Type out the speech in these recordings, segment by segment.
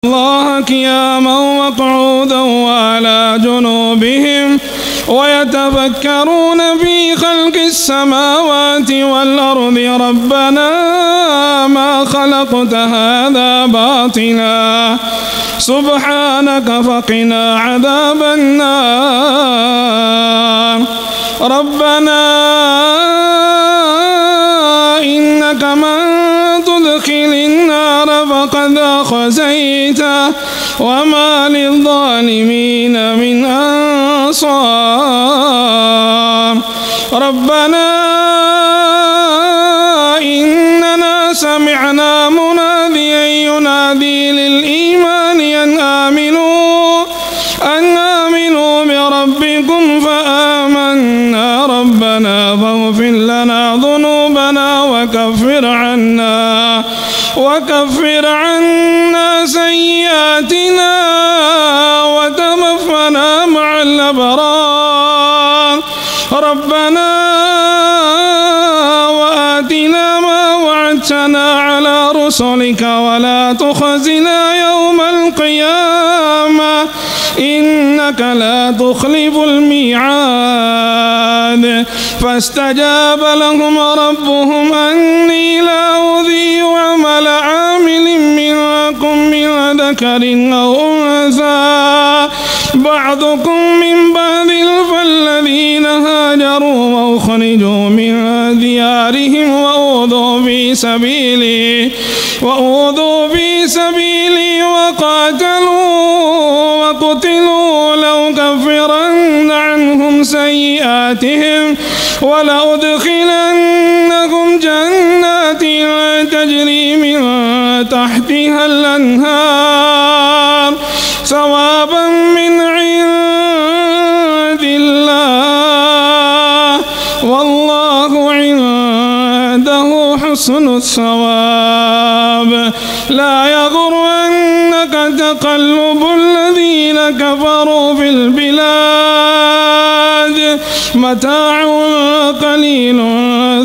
الله قياما وقعودا وعلى جنوبهم ويتفكرون في خلق السماوات والأرض ربنا ما خلقت هذا باطلا سبحانك فقنا عذاب النار ربنا إنك من تدخل النار فقد أخزيته وما للظالمين من أنصار ربنا إننا سمعنا مناديا ينادي للإيمان أن آمنوا بربكم فآمنا ربنا فاغفر لنا ذنوبنا وكفر عنا سيئاتنا وتوفنا مع الأبرار ربنا وآتنا ما وعدتنا على رسلك ولا تخزنا يوم القيامة إنك لا تخلف الميعاد فاستجاب لهم ربهم أني لا أضيع عمل عامل منكم من ذكر أو أنثى بعضكم من بعض فالذين هاجروا وأخرجوا من ديارهم وأوذوا في سبيلي وقتلوا لأكفرن عنهم سيئاتهم ولأدخلنهم جنات تجري من تحتها الأنهار ثوابا من عند الله والله عنده حسن الثواب لا يغرنك تقلب الذين كفروا في البلاد متاع قليل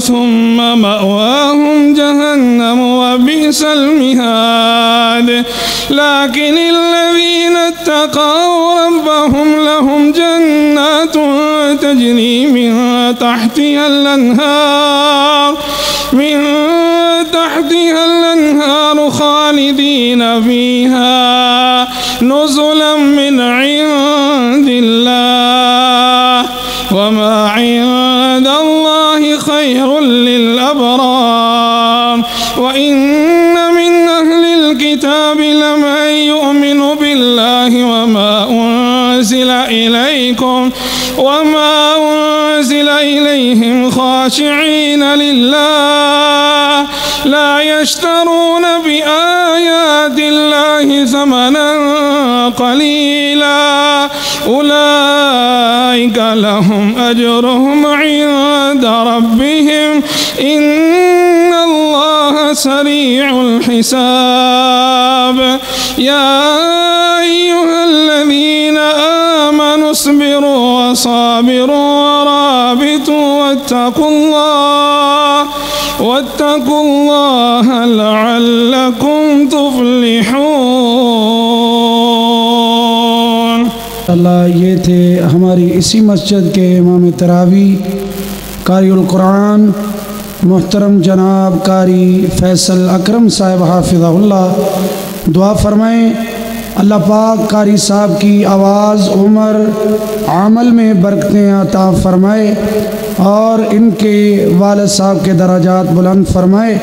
ثم مأواهم جهنم وبئس المهاد لكن الذين اتقوا ربهم لهم جنات تجري من تحتها الأنهار خالدين فيها نزلا من عند الله وما عند الله خير للأبرار وإن من أهل الكتاب لمن يؤمن بالله وما أنزل إليهم خاشعين لله لا يشترون بآيات الله ثمنا قليلا أولئك لهم أجرهم عند ربهم إن الله سريع الحساب يا أيها الذين آمنوا اصبروا وصابروا ورابطوا واتقوا الله لعلكم تفلحون اللہ یہ تھے ہماری اسی مسجد کے امام تراوی قاری القرآن محترم جناب قاری فیصل اکرم صاحب حافظہ اللہ دعا فرمائیں اللہ پاک قاری صاحب کی آواز عمر عمل میں برکتیں عطا فرمائے اور ان کے والد صاحب کے درجات بلند فرمائے